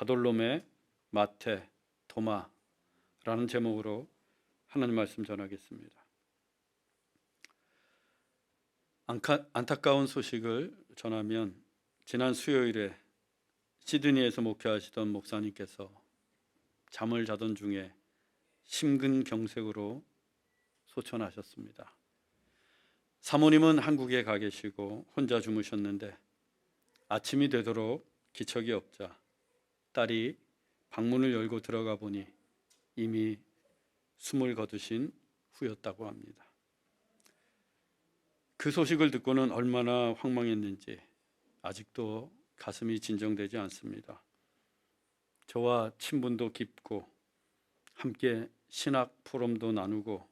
바돌로메, 마태, 도마라는 제목으로 하나님 말씀 전하겠습니다. 안타까운 소식을 전하면 지난 수요일에 시드니에서 목회하시던 목사님께서 잠을 자던 중에 심근경색으로 소천하셨습니다. 사모님은 한국에 가 계시고 혼자 주무셨는데 아침이 되도록 기척이 없자 딸이 방문을 열고 들어가 보니 이미 숨을 거두신 후였다고 합니다. 그 소식을 듣고는 얼마나 황망했는지 아직도 가슴이 진정되지 않습니다. 저와 친분도 깊고 함께 신학 포럼도 나누고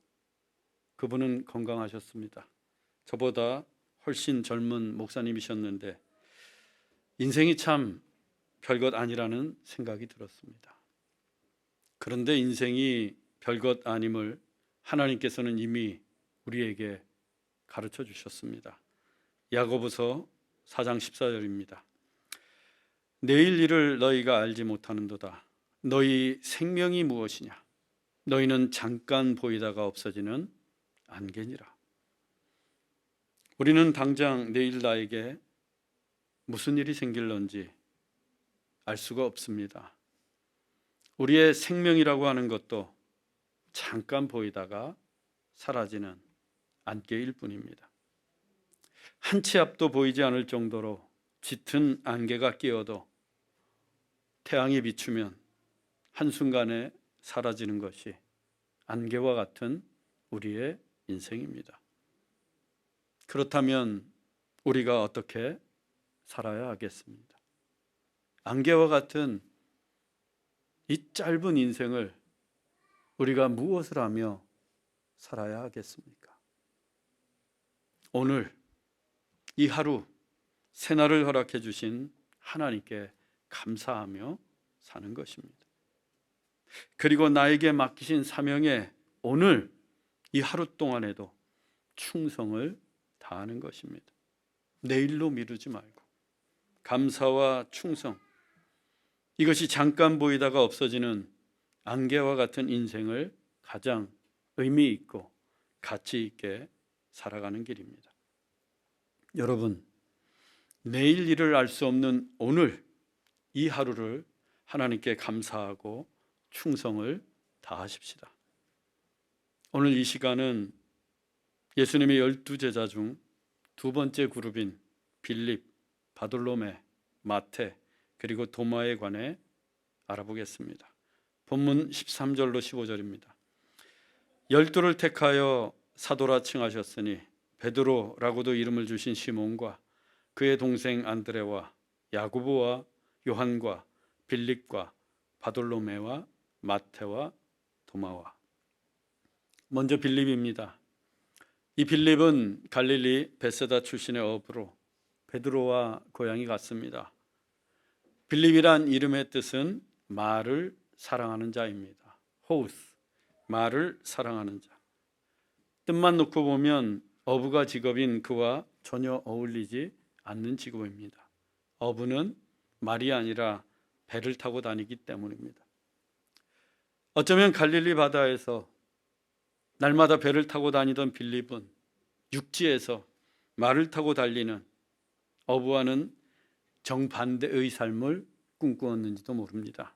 그분은 건강하셨습니다. 저보다 훨씬 젊은 목사님이셨는데 인생이 참 별것 아니라는 생각이 들었습니다. 그런데 인생이 별것 아님을 하나님께서는 이미 우리에게 가르쳐 주셨습니다. 야고보서 4장 14절입니다. 내일 일을 너희가 알지 못하는도다. 너희 생명이 무엇이냐? 너희는 잠깐 보이다가 없어지는 안개니라. 우리는 당장 내일 나에게 무슨 일이 생길런지 알 수가 없습니다. 우리의 생명이라고 하는 것도 잠깐 보이다가 사라지는 안개일 뿐입니다. 한 치 앞도 보이지 않을 정도로 짙은 안개가 끼어도 태양이 비추면 한순간에 사라지는 것이 안개와 같은 우리의 인생입니다. 그렇다면 우리가 어떻게 살아야 하겠습니다? 안개와 같은 이 짧은 인생을 우리가 무엇을 하며 살아야 하겠습니까? 오늘 이 하루 새날을 허락해 주신 하나님께 감사하며 사는 것입니다. 그리고 나에게 맡기신 사명에 오늘 이 하루 동안에도 충성을 다하는 것입니다. 내일로 미루지 말고 감사와 충성, 이것이 잠깐 보이다가 없어지는 안개와 같은 인생을 가장 의미 있고 가치 있게 살아가는 길입니다. 여러분, 내일 일을 알 수 없는 오늘 이 하루를 하나님께 감사하고 충성을 다하십시다. 오늘 이 시간은 예수님의 12제자 중 두 번째 그룹인 빌립, 바돌로메, 마태 그리고 도마에 관해 알아보겠습니다. 본문 13절로 15절입니다. 12를 택하여 사도라 칭하셨으니 베드로라고도 이름을 주신 시몬과 그의 동생 안드레와 야고보와 요한과 빌립과 바돌로메와 마태와 도마와. 먼저 빌립입니다. 이 빌립은 갈릴리 베세다 출신의 어부로 베드로와 고향이 같습니다. 빌립이란 이름의 뜻은 말을 사랑하는 자입니다. 호우스, 말을 사랑하는 자. 뜻만 놓고 보면 어부가 직업인 그와 전혀 어울리지 않는 직업입니다. 어부는 말이 아니라 배를 타고 다니기 때문입니다. 어쩌면 갈릴리 바다에서 날마다 배를 타고 다니던 빌립은 육지에서 말을 타고 달리는 어부와는 정반대의 삶을 꿈꾸었는지도 모릅니다.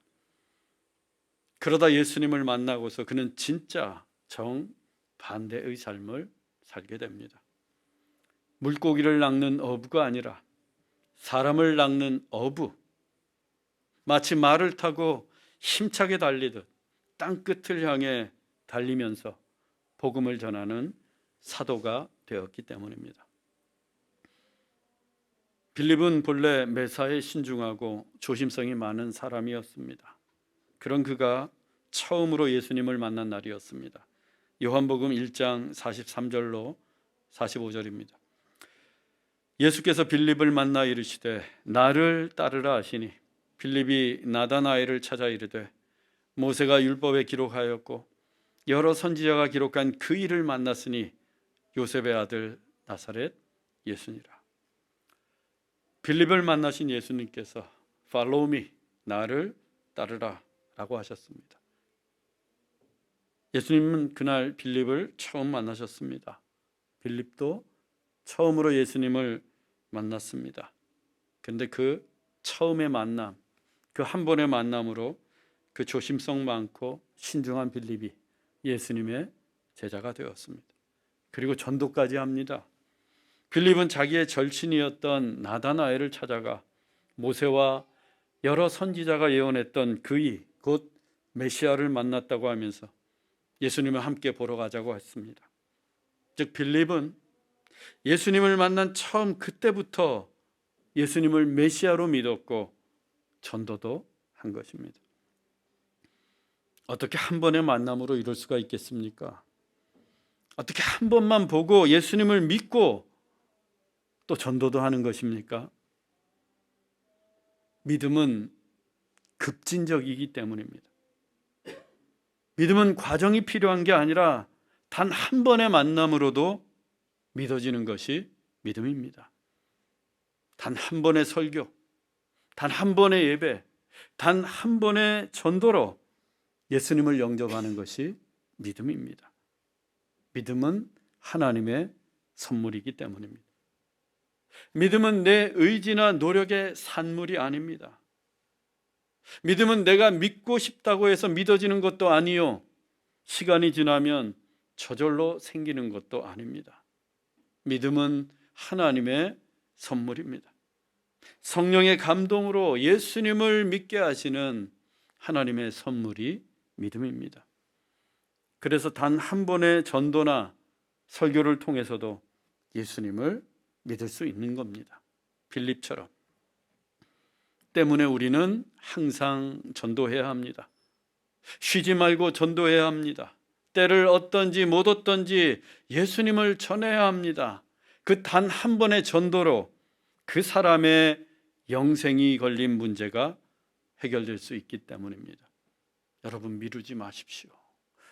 그러다 예수님을 만나고서 그는 진짜 정반대의 삶을 살게 됩니다. 물고기를 낚는 어부가 아니라 사람을 낚는 어부, 마치 말을 타고 힘차게 달리듯 땅끝을 향해 달리면서 복음을 전하는 사도가 되었기 때문입니다. 빌립은 본래 매사에 신중하고 조심성이 많은 사람이었습니다. 그런 그가 처음으로 예수님을 만난 날이었습니다. 요한복음 1장 43절로 45절입니다. 예수께서 빌립을 만나 이르시되 나를 따르라 하시니 빌립이 나다나엘을 찾아 이르되 모세가 율법에 기록하였고 여러 선지자가 기록한 그 일을 만났으니 요셉의 아들 나사렛 예수니라. 빌립을 만나신 예수님께서 Follow me, 나를 따르라 라고 하셨습니다. 예수님은 그날 빌립을 처음 만나셨습니다. 빌립도 처음으로 예수님을 만났습니다. 그런데 그 처음의 만남, 그 한 번의 만남으로 그 조심성 많고 신중한 빌립이 예수님의 제자가 되었습니다. 그리고 전도까지 합니다. 빌립은 자기의 절친이었던 나다나엘을 찾아가 모세와 여러 선지자가 예언했던 그의 곧 메시아를 만났다고 하면서 예수님을 함께 보러 가자고 했습니다. 즉 빌립은 예수님을 만난 처음 그때부터 예수님을 메시아로 믿었고 전도도 한 것입니다. 어떻게 한 번의 만남으로 이룰 수가 있겠습니까? 어떻게 한 번만 보고 예수님을 믿고 또 전도도 하는 것입니까? 믿음은 급진적이기 때문입니다. 믿음은 과정이 필요한 게 아니라 단 한 번의 만남으로도 믿어지는 것이 믿음입니다. 단 한 번의 설교, 단 한 번의 예배, 단 한 번의 전도로 예수님을 영접하는 것이 믿음입니다. 믿음은 하나님의 선물이기 때문입니다. 믿음은 내 의지나 노력의 산물이 아닙니다. 믿음은 내가 믿고 싶다고 해서 믿어지는 것도 아니요, 시간이 지나면 저절로 생기는 것도 아닙니다. 믿음은 하나님의 선물입니다. 성령의 감동으로 예수님을 믿게 하시는 하나님의 선물이 믿음입니다. 그래서 단 한 번의 전도나 설교를 통해서도 예수님을 믿을 수 있는 겁니다. 빌립처럼. 때문에 우리는 항상 전도해야 합니다. 쉬지 말고 전도해야 합니다. 때를 얻든지 못 얻든지 예수님을 전해야 합니다. 그 단 한 번의 전도로 그 사람의 영생이 걸린 문제가 해결될 수 있기 때문입니다. 여러분 미루지 마십시오.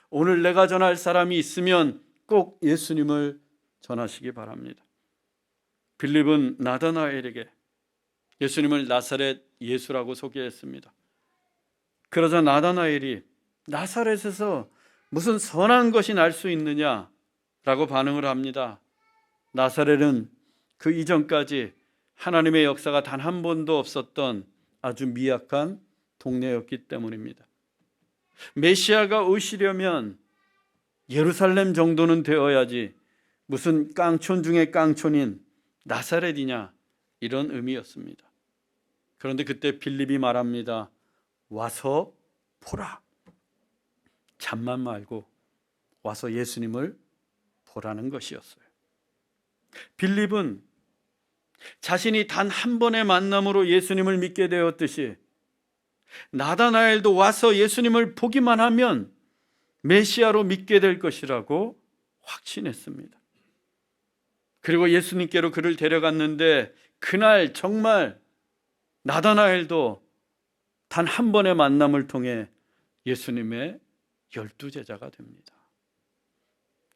오늘 내가 전할 사람이 있으면 꼭 예수님을 전하시기 바랍니다. 빌립은 나다나엘에게 예수님을 나사렛 예수라고 소개했습니다. 그러자 나다나엘이 나사렛에서 무슨 선한 것이 날 수 있느냐라고 반응을 합니다. 나사렛은 그 이전까지 하나님의 역사가 단 한 번도 없었던 아주 미약한 동네였기 때문입니다. 메시아가 오시려면 예루살렘 정도는 되어야지 무슨 깡촌 중에 깡촌인 나사렛이냐, 이런 의미였습니다. 그런데 그때 빌립이 말합니다. 와서 보라. 잠만 말고 와서 예수님을 보라는 것이었어요. 빌립은 자신이 단 한 번의 만남으로 예수님을 믿게 되었듯이 나다나엘도 와서 예수님을 보기만 하면 메시아로 믿게 될 것이라고 확신했습니다. 그리고 예수님께로 그를 데려갔는데 그날 정말 나다나엘도 단 한 번의 만남을 통해 예수님의 12제자가 됩니다.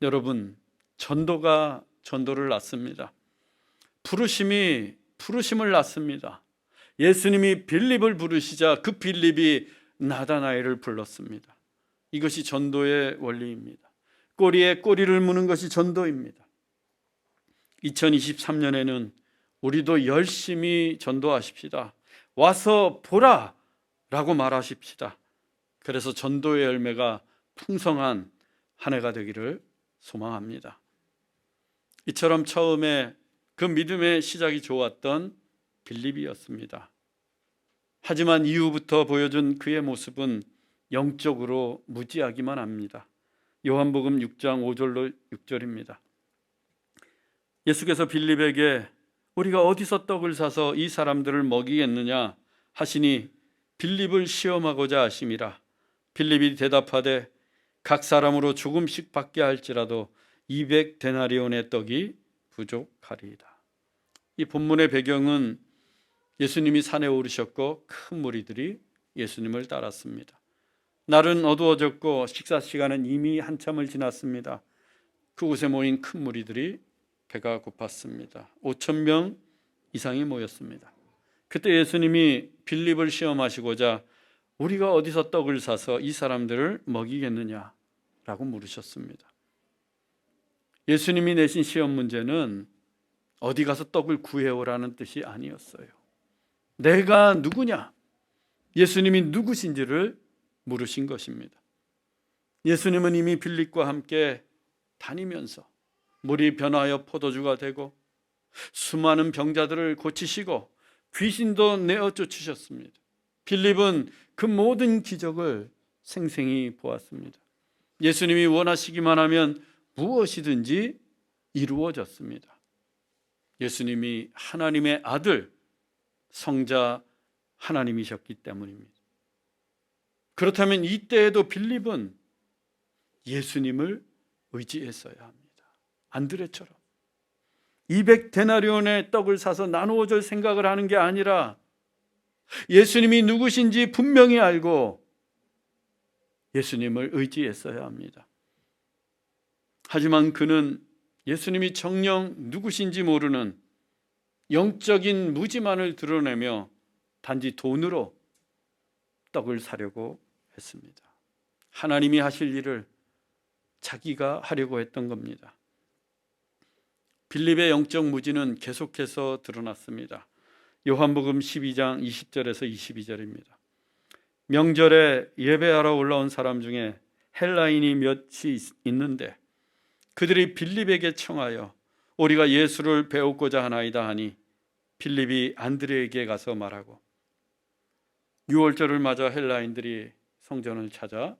여러분, 전도가 전도를 낳습니다. 부르심이 부르심을 낳습니다. 예수님이 빌립을 부르시자 그 빌립이 나다나엘을 불렀습니다. 이것이 전도의 원리입니다. 꼬리에 꼬리를 무는 것이 전도입니다. 2023년에는 우리도 열심히 전도하십시다. 와서 보라 라고 말하십시다. 그래서 전도의 열매가 풍성한 한 해가 되기를 소망합니다. 이처럼 처음에 그 믿음의 시작이 좋았던 빌립이었습니다. 하지만 이후부터 보여준 그의 모습은 영적으로 무지하기만 합니다. 요한복음 6장 5절로 6절입니다. 예수께서 빌립에게 우리가 어디서 떡을 사서 이 사람들을 먹이겠느냐 하시니 빌립을 시험하고자 하심이라. 빌립이 대답하되 각 사람으로 조금씩 받게 할지라도 200데나리온의 떡이 부족하리이다. 이 본문의 배경은 예수님이 산에 오르셨고 큰 무리들이 예수님을 따랐습니다. 날은 어두워졌고 식사 시간은 이미 한참을 지났습니다. 그곳에 모인 큰 무리들이 배가 고팠습니다. 5,000명 이상이 모였습니다. 그때 예수님이 빌립을 시험하시고자 우리가 어디서 떡을 사서 이 사람들을 먹이겠느냐라고 물으셨습니다. 예수님이 내신 시험 문제는 어디 가서 떡을 구해오라는 뜻이 아니었어요. 내가 누구냐? 예수님이 누구신지를 물으신 것입니다. 예수님은 이미 빌립과 함께 다니면서 물이 변하여 포도주가 되고 수많은 병자들을 고치시고 귀신도 내어 쫓으셨습니다. 빌립은 그 모든 기적을 생생히 보았습니다. 예수님이 원하시기만 하면 무엇이든지 이루어졌습니다. 예수님이 하나님의 아들, 성자 하나님이셨기 때문입니다. 그렇다면 이때에도 빌립은 예수님을 의지했어야 합니다. 안드레처럼 200데나리온의 떡을 사서 나누어 줄 생각을 하는 게 아니라 예수님이 누구신지 분명히 알고 예수님을 의지했어야 합니다. 하지만 그는 예수님이 정녕 누구신지 모르는 영적인 무지만을 드러내며 단지 돈으로 떡을 사려고 했습니다. 하나님이 하실 일을 자기가 하려고 했던 겁니다. 빌립의 영적 무지는 계속해서 드러났습니다. 요한복음 12장 20절에서 22절입니다. 명절에 예배하러 올라온 사람 중에 헬라인이 몇이 있는데 그들이 빌립에게 청하여 우리가 예수를 배우고자 하나이다 하니 빌립이 안드레에게 가서 말하고 유월절을 맞아 헬라인들이 성전을 찾아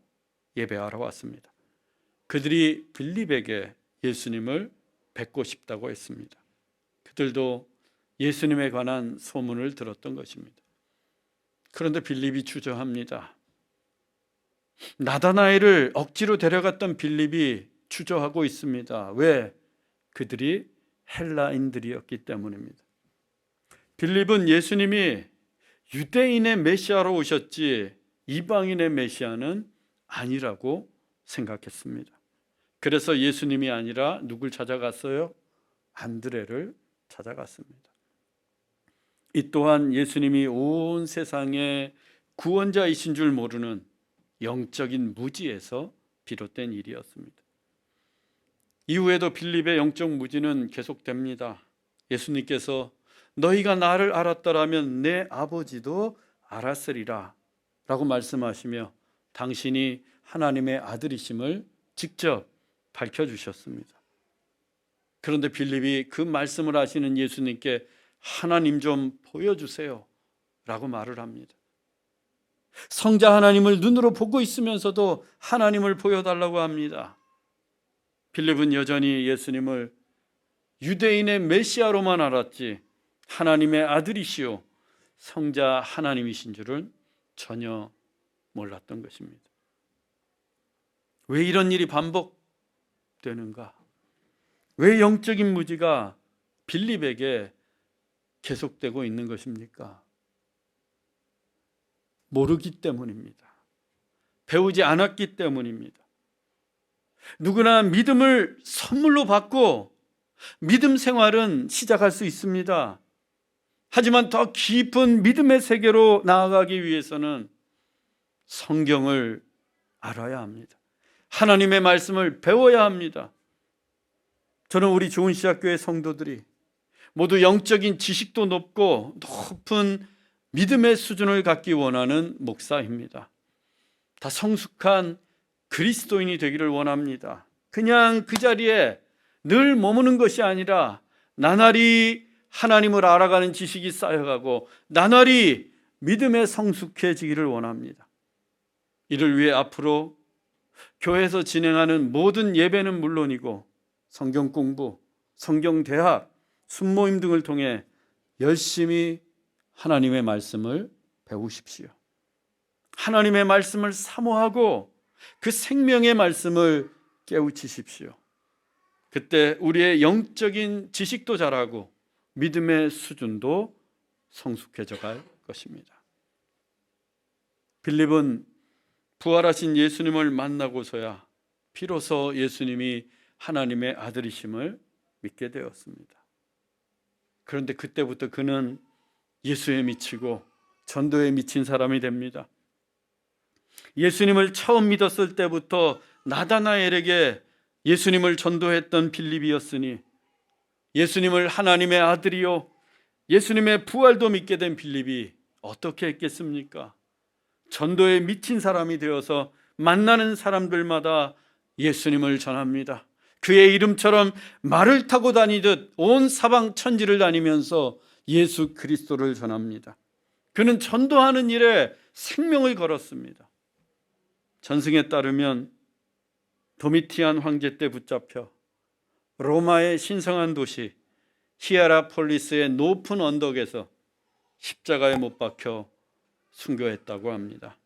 예배하러 왔습니다. 그들이 빌립에게 예수님을 뵙고 싶다고 했습니다. 그들도 예수님에 관한 소문을 들었던 것입니다. 그런데 빌립이 주저합니다. 나다나엘을 억지로 데려갔던 빌립이 주저하고 있습니다. 왜? 그들이 헬라인들이었기 때문입니다. 빌립은 예수님이 유대인의 메시아로 오셨지 이방인의 메시아는 아니라고 생각했습니다. 그래서 예수님이 아니라 누굴 찾아갔어요? 안드레를 찾아갔습니다. 이 또한 예수님이 온 세상의 구원자이신 줄 모르는 영적인 무지에서 비롯된 일이었습니다. 이후에도 빌립의 영적 무지는 계속됩니다. 예수님께서 너희가 나를 알았더라면 내 아버지도 알았으리라 라고 말씀하시며 당신이 하나님의 아들이심을 직접 밝혀주셨습니다. 그런데 빌립이 그 말씀을 하시는 예수님께 하나님 좀 보여주세요 라고 말을 합니다. 성자 하나님을 눈으로 보고 있으면서도 하나님을 보여달라고 합니다. 빌립은 여전히 예수님을 유대인의 메시아로만 알았지 하나님의 아들이시오 성자 하나님이신 줄은 전혀 몰랐던 것입니다. 왜 이런 일이 반복되는가? 왜 영적인 무지가 빌립에게 계속되고 있는 것입니까? 모르기 때문입니다. 배우지 않았기 때문입니다. 누구나 믿음을 선물로 받고 믿음 생활은 시작할 수 있습니다. 하지만 더 깊은 믿음의 세계로 나아가기 위해서는 성경을 알아야 합니다. 하나님의 말씀을 배워야 합니다. 저는 우리 좋은 시작교회 성도들이 모두 영적인 지식도 높고 높은 믿음의 수준을 갖기 원하는 목사입니다. 다 성숙한 그리스도인이 되기를 원합니다. 그냥 그 자리에 늘 머무는 것이 아니라 나날이 하나님을 알아가는 지식이 쌓여가고 나날이 믿음에 성숙해지기를 원합니다. 이를 위해 앞으로 교회에서 진행하는 모든 예배는 물론이고 성경 공부, 성경 대학, 순모임 등을 통해 열심히 하나님의 말씀을 배우십시오. 하나님의 말씀을 사모하고 그 생명의 말씀을 깨우치십시오. 그때 우리의 영적인 지식도 자라고 믿음의 수준도 성숙해져 갈 것입니다. 빌립은 부활하신 예수님을 만나고서야 비로소 예수님이 하나님의 아들이심을 믿게 되었습니다. 그런데 그때부터 그는 예수에 미치고 전도에 미친 사람이 됩니다. 예수님을 처음 믿었을 때부터 나다나엘에게 예수님을 전도했던 빌립이었으니 예수님을 하나님의 아들이요 예수님의 부활도 믿게 된 빌립이 어떻게 했겠습니까? 전도에 미친 사람이 되어서 만나는 사람들마다 예수님을 전합니다. 그의 이름처럼 말을 타고 다니듯 온 사방 천지를 다니면서 예수 그리스도를 전합니다. 그는 전도하는 일에 생명을 걸었습니다. 전승에 따르면 도미티안 황제 때 붙잡혀 로마의 신성한 도시 히에라폴리스의 높은 언덕에서 십자가에 못 박혀 순교했다고 합니다.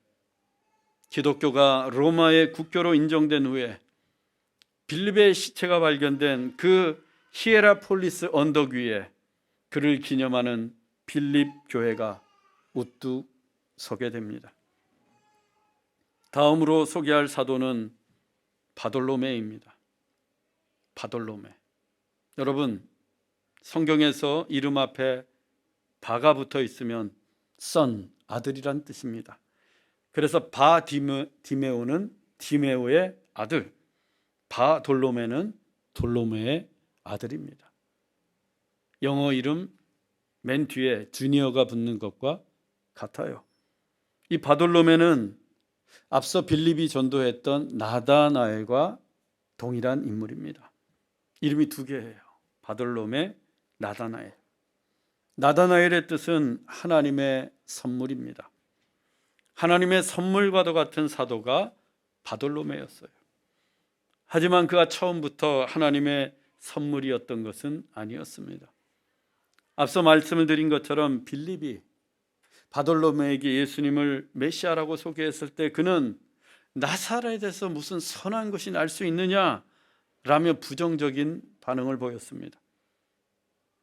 기독교가 로마의 국교로 인정된 후에 빌립의 시체가 발견된 그 히에라폴리스 언덕 위에 그를 기념하는 빌립 교회가 우뚝 서게 됩니다. 다음으로 소개할 사도는 바돌로메입니다. 바돌로메. 여러분, 성경에서 이름 앞에 바가 붙어 있으면 son, 아들이란 뜻입니다. 그래서 바디메오는 디메오의 아들, 바돌로메는 돌로메의 아들입니다. 영어 이름 맨 뒤에 주니어가 붙는 것과 같아요. 이 바돌로메는 앞서 빌립이 전도했던 나다나엘과 동일한 인물입니다. 이름이 두 개예요. 바돌로메, 나다나엘. 나다나엘의 뜻은 하나님의 선물입니다. 하나님의 선물과도 같은 사도가 바돌로메였어요. 하지만 그가 처음부터 하나님의 선물이었던 것은 아니었습니다. 앞서 말씀을 드린 것처럼 빌립이 바돌로메에게 예수님을 메시아라고 소개했을 때 그는 나사렛에서 무슨 선한 것이 날 수 있느냐 라며 부정적인 반응을 보였습니다.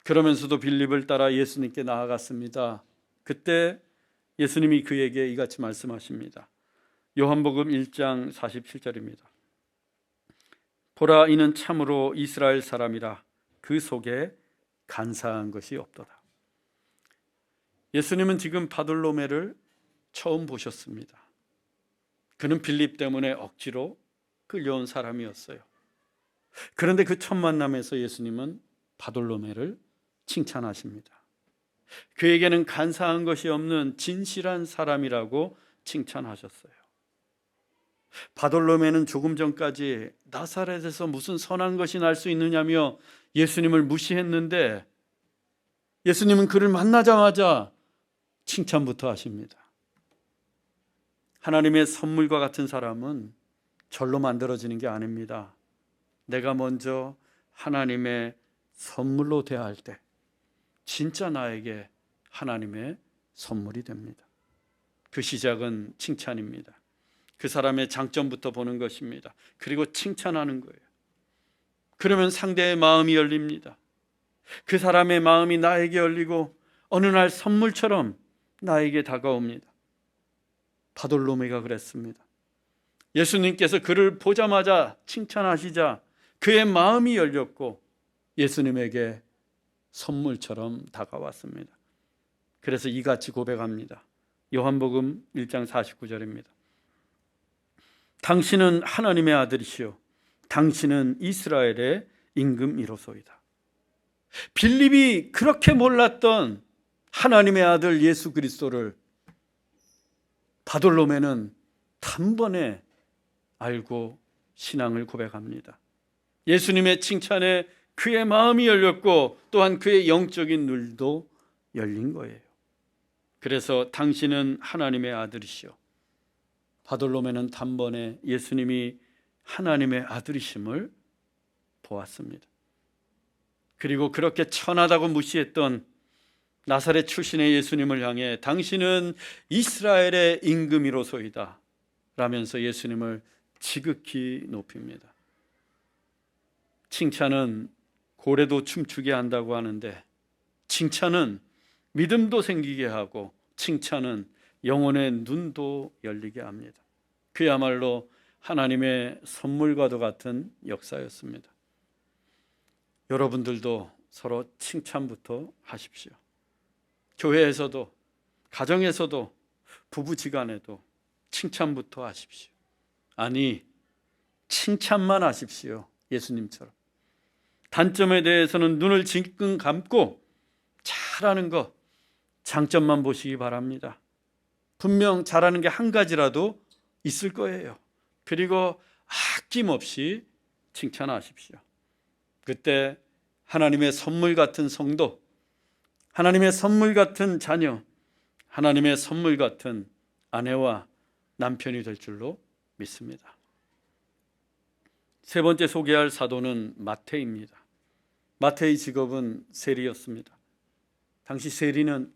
그러면서도 빌립을 따라 예수님께 나아갔습니다. 그때 예수님이 그에게 이같이 말씀하십니다. 요한복음 1장 47절입니다. 보라, 이는 참으로 이스라엘 사람이라 그 속에 간사한 것이 없도다. 예수님은 지금 바돌로메를 처음 보셨습니다. 그는 빌립 때문에 억지로 끌려온 사람이었어요. 그런데 그 첫 만남에서 예수님은 바돌로메를 칭찬하십니다. 그에게는 간사한 것이 없는 진실한 사람이라고 칭찬하셨어요. 바돌로메는 조금 전까지 나사렛에서 무슨 선한 것이 날 수 있느냐며 예수님을 무시했는데 예수님은 그를 만나자마자 칭찬부터 하십니다. 하나님의 선물과 같은 사람은 절로 만들어지는 게 아닙니다. 내가 먼저 하나님의 선물로 대할 때 진짜 나에게 하나님의 선물이 됩니다. 그 시작은 칭찬입니다. 그 사람의 장점부터 보는 것입니다. 그리고 칭찬하는 거예요. 그러면 상대의 마음이 열립니다. 그 사람의 마음이 나에게 열리고 어느 날 선물처럼 나에게 다가옵니다. 바돌로메가 그랬습니다. 예수님께서 그를 보자마자 칭찬하시자 그의 마음이 열렸고 예수님에게 선물처럼 다가왔습니다. 그래서 이같이 고백합니다. 요한복음 1장 49절입니다. 당신은 하나님의 아들이시요 당신은 이스라엘의 임금이로소이다. 빌립이 그렇게 몰랐던 하나님의 아들 예수 그리스도를 바돌로메는 단번에 알고 신앙을 고백합니다. 예수님의 칭찬에 그의 마음이 열렸고 또한 그의 영적인 눈도 열린 거예요. 그래서 당신은 하나님의 아들이시오. 바돌로메는 단번에 예수님이 하나님의 아들이심을 보았습니다. 그리고 그렇게 천하다고 무시했던 나사렛 출신의 예수님을 향해 당신은 이스라엘의 임금이로소이다 라면서 예수님을 지극히 높입니다. 칭찬은 고래도 춤추게 한다고 하는데 칭찬은 믿음도 생기게 하고 칭찬은 영혼의 눈도 열리게 합니다. 그야말로 하나님의 선물과도 같은 역사였습니다. 여러분들도 서로 칭찬부터 하십시오. 교회에서도 가정에서도 부부지간에도 칭찬부터 하십시오. 아니, 칭찬만 하십시오. 예수님처럼. 단점에 대해서는 눈을 질끈 감고 잘하는 거, 장점만 보시기 바랍니다. 분명 잘하는 게 한 가지라도 있을 거예요. 그리고 아낌없이 칭찬하십시오. 그때 하나님의 선물 같은 성도, 하나님의 선물 같은 자녀, 하나님의 선물 같은 아내와 남편이 될 줄로 믿습니다. 세 번째 소개할 사도는 마태입니다. 마태의 직업은 세리였습니다. 당시 세리는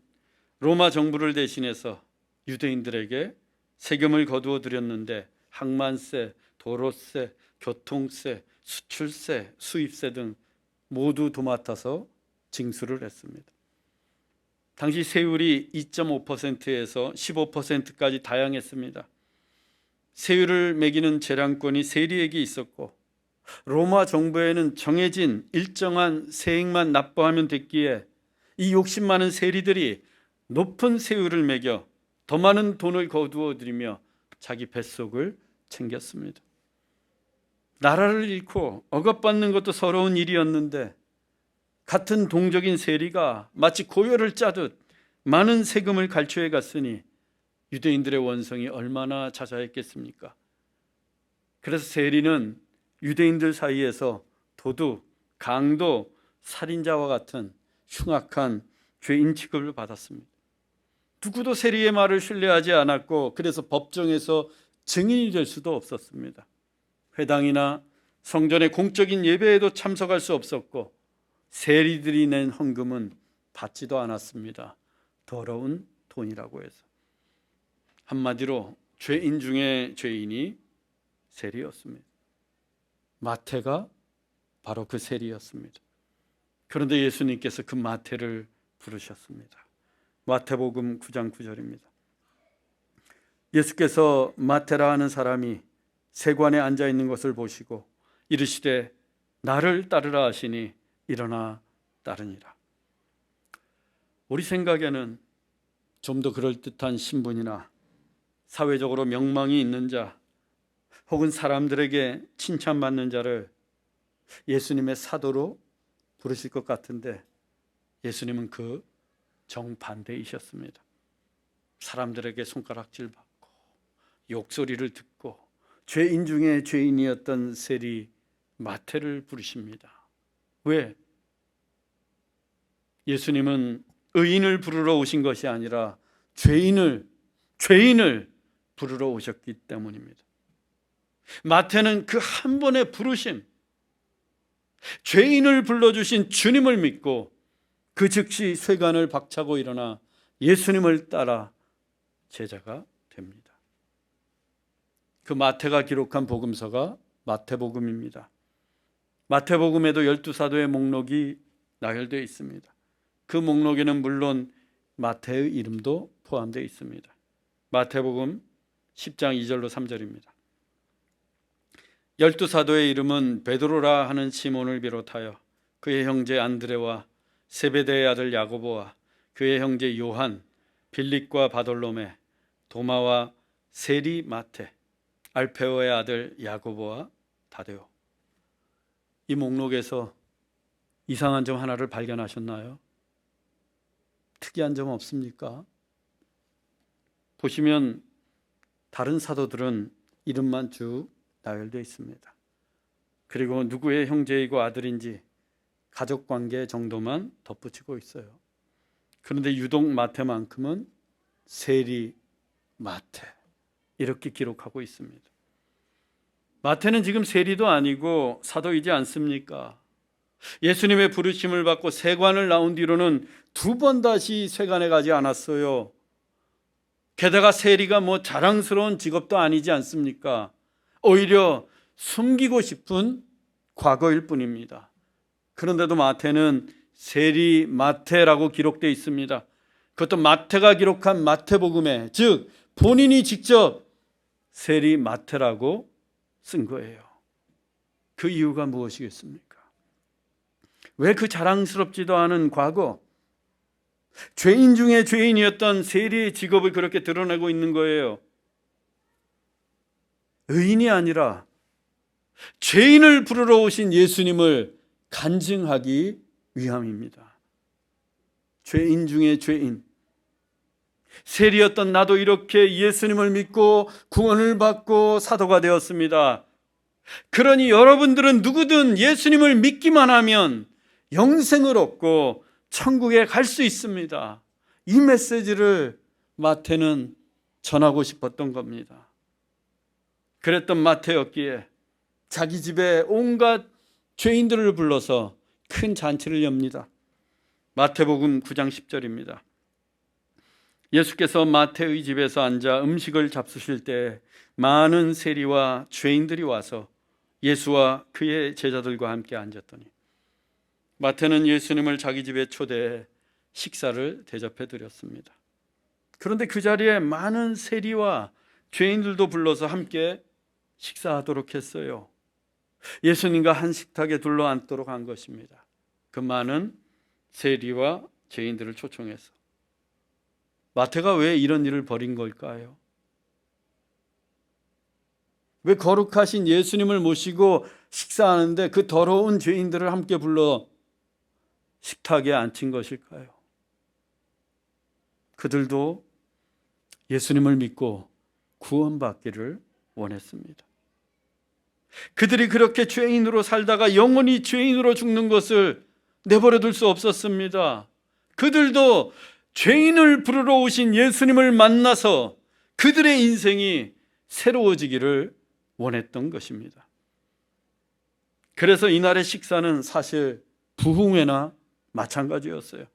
로마 정부를 대신해서 유대인들에게 세금을 거두어 드렸는데 항만세, 도로세, 교통세, 수출세, 수입세 등 모두 도맡아서 징수를 했습니다. 당시 세율이 2.5%에서 15%까지 다양했습니다. 세율을 매기는 재량권이 세리에게 있었고 로마 정부에는 정해진 일정한 세액만 납부하면 됐기에 이 욕심 많은 세리들이 높은 세율을 매겨 더 많은 돈을 거두어 들이며 자기 뱃속을 챙겼습니다. 나라를 잃고 억압받는 것도 서러운 일이었는데 같은 동족인 세리가 마치 고열을 짜듯 많은 세금을 갈취해 갔으니 유대인들의 원성이 얼마나 자자했겠습니까? 그래서 세리는 유대인들 사이에서 도둑, 강도, 살인자와 같은 흉악한 죄인 취급을 받았습니다. 누구도 세리의 말을 신뢰하지 않았고 그래서 법정에서 증인이 될 수도 없었습니다. 회당이나 성전의 공적인 예배에도 참석할 수 없었고 세리들이 낸 헌금은 받지도 않았습니다. 더러운 돈이라고 해서. 한마디로 죄인 중에 죄인이 세리였습니다. 마태가 바로 그 세리였습니다. 그런데 예수님께서 그 마태를 부르셨습니다. 마태복음 9장 9절입니다. 예수께서 마태라 하는 사람이 세관에 앉아 있는 것을 보시고 이르시되 나를 따르라 하시니 일어나 따르니라. 우리 생각에는 좀 더 그럴듯한 신분이나 사회적으로 명망이 있는 자 혹은 사람들에게 칭찬받는 자를 예수님의 사도로 부르실 것 같은데 예수님은 그 정반대이셨습니다. 사람들에게 손가락질 받고 욕소리를 듣고 죄인 중에 죄인이었던 세리 마태를 부르십니다. 왜? 예수님은 의인을 부르러 오신 것이 아니라 죄인을 부르러 오셨기 때문입니다. 마태는 그 한 번의 부르심, 죄인을 불러주신 주님을 믿고 그 즉시 쇠관을 박차고 일어나 예수님을 따라 제자가 됩니다. 그 마태가 기록한 복음서가 마태복음입니다. 마태복음에도 12사도의 목록이 나열되어 있습니다. 그 목록에는 물론 마태의 이름도 포함되어 있습니다. 마태복음 10장 2절로 3절입니다. 12사도의 이름은 베드로라 하는 시몬을 비롯하여 그의 형제 안드레와 세베대의 아들 야고보와 그의 형제 요한, 빌립과 바돌로메, 도마와 세리 마태, 알페오의 아들 야고보와 다데오. 이 목록에서 이상한 점 하나를 발견하셨나요? 특이한 점 없습니까? 보시면 다른 사도들은 이름만 쭉 나열되어 있습니다. 그리고 누구의 형제이고 아들인지 가족관계 정도만 덧붙이고 있어요. 그런데 유독 마태만큼은 세리 마태 이렇게 기록하고 있습니다. 마태는 지금 세리도 아니고 사도이지 않습니까? 예수님의 부르심을 받고 세관을 나온 뒤로는 2번 다시 세관에 가지 않았어요. 게다가 세리가 자랑스러운 직업도 아니지 않습니까? 오히려 숨기고 싶은 과거일 뿐입니다. 그런데도 마태는 세리 마태라고 기록되어 있습니다. 그것도 마태가 기록한 마태복음에, 즉 본인이 직접 세리 마태라고 쓴 거예요. 그 이유가 무엇이겠습니까? 왜 그 자랑스럽지도 않은 과거, 죄인 중에 죄인이었던 세리의 직업을 그렇게 드러내고 있는 거예요? 의인이 아니라 죄인을 부르러 오신 예수님을 간증하기 위함입니다. 죄인 중에 죄인. 세리였던 나도 이렇게 예수님을 믿고 구원을 받고 사도가 되었습니다. 그러니 여러분들은 누구든 예수님을 믿기만 하면 영생을 얻고 천국에 갈 수 있습니다. 이 메시지를 마태는 전하고 싶었던 겁니다. 그랬던 마태였기에 자기 집에 온갖 죄인들을 불러서 큰 잔치를 엽니다. 마태복음 9장 10절입니다. 예수께서 마태의 집에서 앉아 음식을 잡수실 때 많은 세리와 죄인들이 와서 예수와 그의 제자들과 함께 앉았더니 마태는 예수님을 자기 집에 초대해 식사를 대접해 드렸습니다. 그런데 그 자리에 많은 세리와 죄인들도 불러서 함께 식사하도록 했어요. 예수님과 한 식탁에 둘러앉도록 한 것입니다. 그 많은 세리와 죄인들을 초청해서. 마태가 왜 이런 일을 벌인 걸까요? 왜 거룩하신 예수님을 모시고 식사하는데 그 더러운 죄인들을 함께 불러 식탁에 앉힌 것일까요? 그들도 예수님을 믿고 구원받기를 원했습니다. 그들이 그렇게 죄인으로 살다가 영원히 죄인으로 죽는 것을 내버려 둘 수 없었습니다. 그들도 죄인을 부르러 오신 예수님을 만나서 그들의 인생이 새로워지기를 원했던 것입니다. 그래서 이날의 식사는 사실 부흥회나 마찬가지였어요.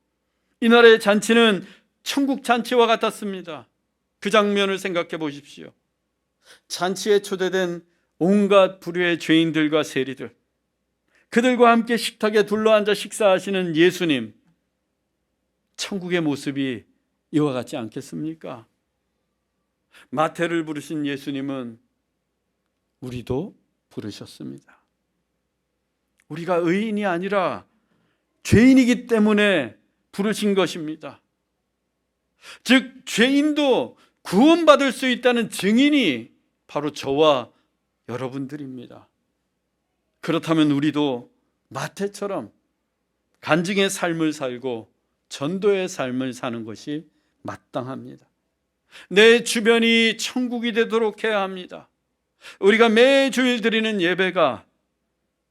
이날의 잔치는 천국 잔치와 같았습니다. 그 장면을 생각해 보십시오. 잔치에 초대된 온갖 부류의 죄인들과 세리들, 그들과 함께 식탁에 둘러앉아 식사하시는 예수님, 천국의 모습이 이와 같지 않겠습니까? 마태를 부르신 예수님은 우리도 부르셨습니다. 우리가 의인이 아니라 죄인이기 때문에 부르신 것입니다. 즉 죄인도 구원받을 수 있다는 증인이 바로 저와 여러분들입니다. 그렇다면 우리도 마태처럼 간증의 삶을 살고 전도의 삶을 사는 것이 마땅합니다. 내 주변이 천국이 되도록 해야 합니다. 우리가 매주일 드리는 예배가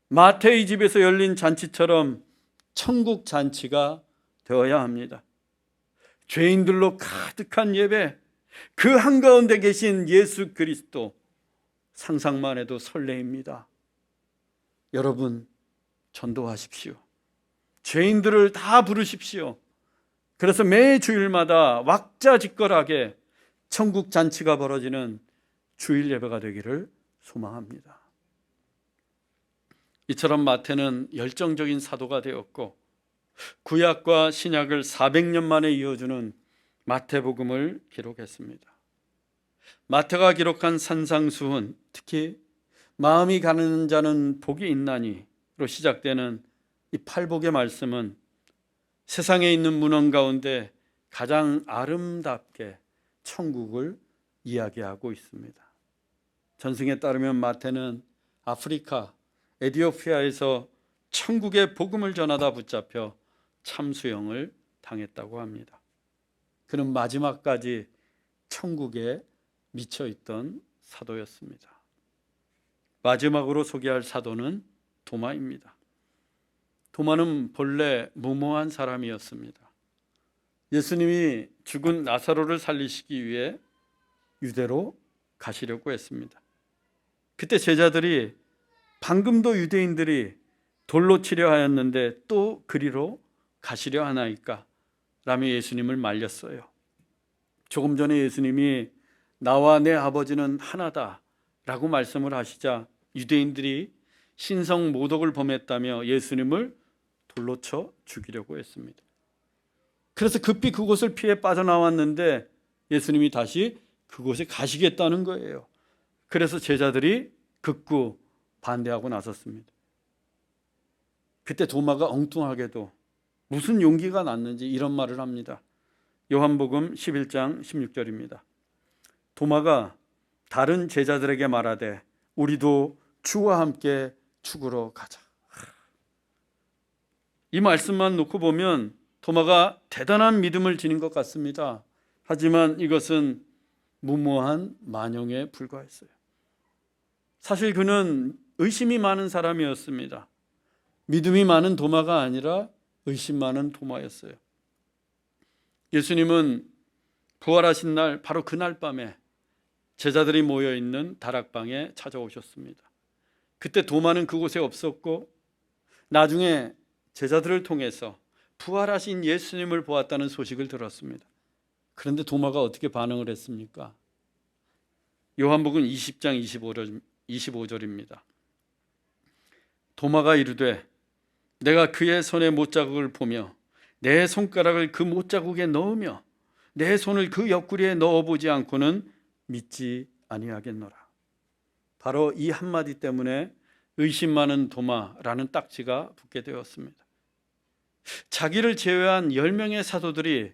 마태의 집에서 열린 잔치처럼 천국 잔치가 되어야 합니다. 죄인들로 가득한 예배, 그 한가운데 계신 예수 그리스도, 상상만 해도 설레입니다. 여러분, 전도하십시오. 죄인들을 다 부르십시오. 그래서 매 주일마다 왁자지껄하게 천국 잔치가 벌어지는 주일 예배가 되기를 소망합니다. 이처럼 마태는 열정적인 사도가 되었고 구약과 신약을 400년 만에 이어주는 마태복음을 기록했습니다. 마태가 기록한 산상수훈, 특히 마음이 가는 자는 복이 있나니로 시작되는 이 팔복의 말씀은 세상에 있는 문헌 가운데 가장 아름답게 천국을 이야기하고 있습니다. 전승에 따르면 마태는 아프리카 에티오피아에서 천국의 복음을 전하다 붙잡혀 참수형을 당했다고 합니다. 그는 마지막까지 천국에 미쳐 있던 사도였습니다. 마지막으로 소개할 사도는 도마입니다. 도마는 본래 무모한 사람이었습니다. 예수님이 죽은 나사로를 살리시기 위해 유대로 가시려고 했습니다. 그때 제자들이 방금도 유대인들이 돌로 치려 하였는데 또 그리로 가시려 하나이까? 라며 예수님을 말렸어요. 조금 전에 예수님이 나와 내 아버지는 하나다 라고 말씀을 하시자 유대인들이 신성 모독을 범했다며 예수님을 돌로 쳐 죽이려고 했습니다. 그래서 급히 그곳을 피해 빠져나왔는데 예수님이 다시 그곳에 가시겠다는 거예요. 그래서 제자들이 극구 반대하고 나섰습니다. 그때 도마가 엉뚱하게도 무슨 용기가 났는지 이런 말을 합니다. 요한복음 11장 16절입니다. 도마가 다른 제자들에게 말하되 우리도 주와 함께 죽으러 가자. 이 말씀만 놓고 보면 도마가 대단한 믿음을 지닌 것 같습니다. 하지만 이것은 무모한 만용에 불과했어요. 사실 그는 의심이 많은 사람이었습니다. 믿음이 많은 도마가 아니라 의심 많은 도마였어요. 예수님은 부활하신 날, 바로 그날 밤에 제자들이 모여있는 다락방에 찾아오셨습니다. 그때 도마는 그곳에 없었고 나중에 제자들을 통해서 부활하신 예수님을 보았다는 소식을 들었습니다. 그런데 도마가 어떻게 반응을 했습니까? 요한복음 20장 25절입니다. 도마가 이르되 내가 그의 손에 못자국을 보며 내 손가락을 그 못자국에 넣으며 내 손을 그 옆구리에 넣어보지 않고는 믿지 아니하겠노라. 바로 이 한마디 때문에 의심 많은 도마라는 딱지가 붙게 되었습니다. 자기를 제외한 10명의 사도들이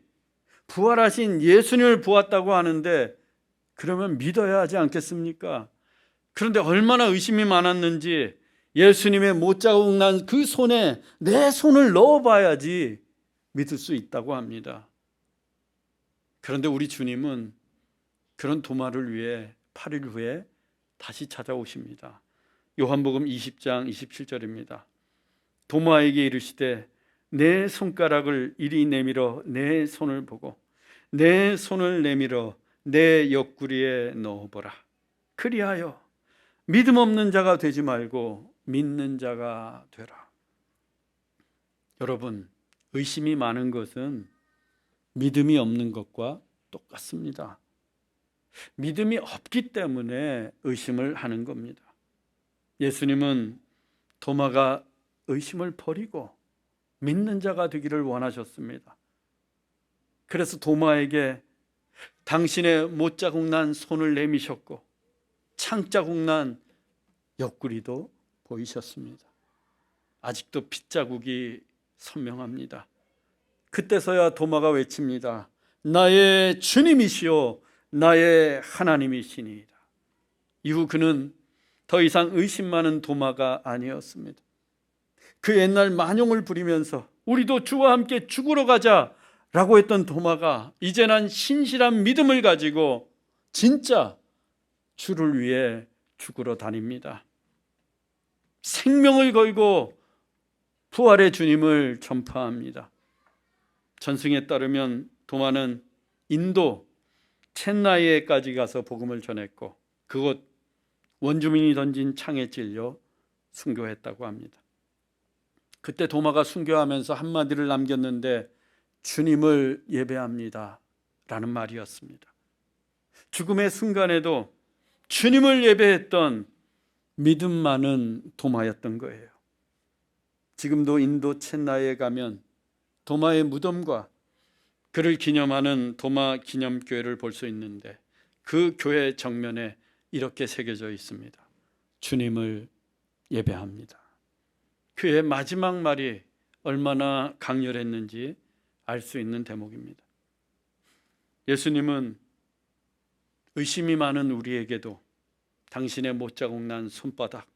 부활하신 예수님을 보았다고 하는데 그러면 믿어야 하지 않겠습니까? 그런데 얼마나 의심이 많았는지 예수님의 못자국 난 그 손에 내 손을 넣어봐야지 믿을 수 있다고 합니다. 그런데 우리 주님은 그런 도마를 위해 8일 후에 다시 찾아오십니다. 요한복음 20장 27절입니다. 도마에게 이르시되 내 손가락을 이리 내밀어 내 손을 보고 내 손을 내밀어 내 옆구리에 넣어보라. 그리하여 믿음 없는 자가 되지 말고 믿는 자가 되라. 여러분, 의심이 많은 것은 믿음이 없는 것과 똑같습니다. 믿음이 없기 때문에 의심을 하는 겁니다. 예수님은 도마가 의심을 버리고 믿는 자가 되기를 원하셨습니다. 그래서 도마에게 당신의 못자국 난 손을 내미셨고 창자국 난 옆구리도 보이셨습니다. 아직도 핏자국이 선명합니다. 그때서야 도마가 외칩니다. 나의 주님이시오 나의 하나님이시니이다. 이후 그는 더 이상 의심 많은 도마가 아니었습니다. 그 옛날 만용을 부리면서 우리도 주와 함께 죽으러 가자 라고 했던 도마가 이제 난 신실한 믿음을 가지고 진짜 주를 위해 죽으러 다닙니다. 생명을 걸고 부활의 주님을 전파합니다. 전승에 따르면 도마는 인도 첸나이에까지 가서 복음을 전했고 그곳 원주민이 던진 창에 찔려 순교했다고 합니다. 그때 도마가 순교하면서 한마디를 남겼는데 주님을 예배합니다 라는 말이었습니다. 죽음의 순간에도 주님을 예배했던 믿음 많은 도마였던 거예요. 지금도 인도 첸나이에 가면 도마의 무덤과 그를 기념하는 도마 기념교회를 볼 수 있는데 그 교회 정면에 이렇게 새겨져 있습니다. 주님을 예배합니다. 그의 마지막 말이 얼마나 강렬했는지 알 수 있는 대목입니다. 예수님은 의심이 많은 우리에게도 당신의 못자국 난 손바닥,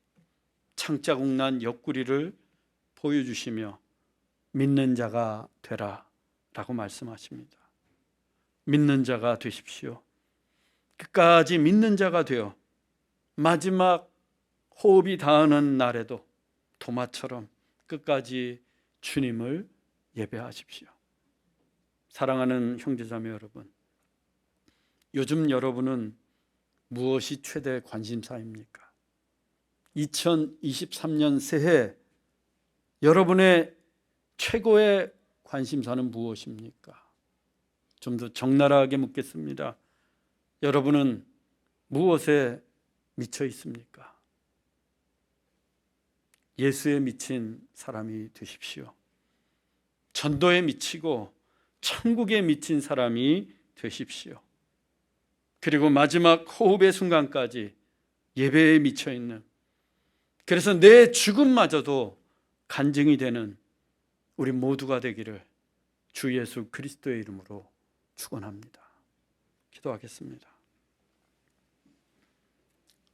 창자국 난 옆구리를 보여주시며 믿는 자가 되라 라고 말씀하십니다. 믿는 자가 되십시오. 끝까지 믿는 자가 되어 마지막 호흡이 닿는 날에도 도마처럼 끝까지 주님을 예배하십시오. 사랑하는 형제자매 여러분, 요즘 여러분은 무엇이 최대 관심사입니까? 2023년 새해 여러분의 최고의 관심사는 무엇입니까? 좀 더 적나라하게 묻겠습니다. 여러분은 무엇에 미쳐 있습니까? 예수에 미친 사람이 되십시오. 전도에 미치고 천국에 미친 사람이 되십시오. 그리고 마지막 호흡의 순간까지 예배에 미쳐 있는, 그래서 내 죽음마저도 간증이 되는 우리 모두가 되기를 주 예수 그리스도의 이름으로 축원합니다. 기도하겠습니다.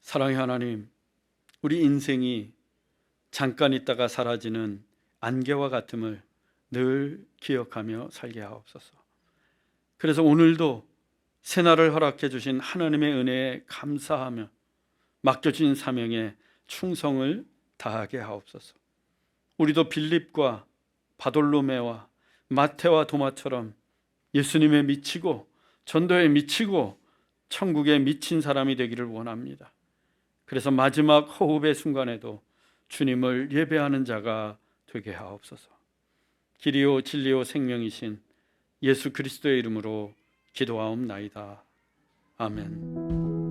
사랑의 하나님, 우리 인생이 잠깐 있다가 사라지는 안개와 같음을 늘 기억하며 살게 하옵소서. 그래서 오늘도 새날을 허락해 주신 하나님의 은혜에 감사하며 맡겨진 사명에 충성을 다하게 하옵소서. 우리도 빌립과 바돌로메와 마태와 도마처럼 예수님에 미치고 전도에 미치고 천국에 미친 사람이 되기를 원합니다. 그래서 마지막 호흡의 순간에도 주님을 예배하는 자가 되게 하옵소서. 길이요 진리요 생명이신 예수 그리스도의 이름으로 기도하옵나이다. 아멘.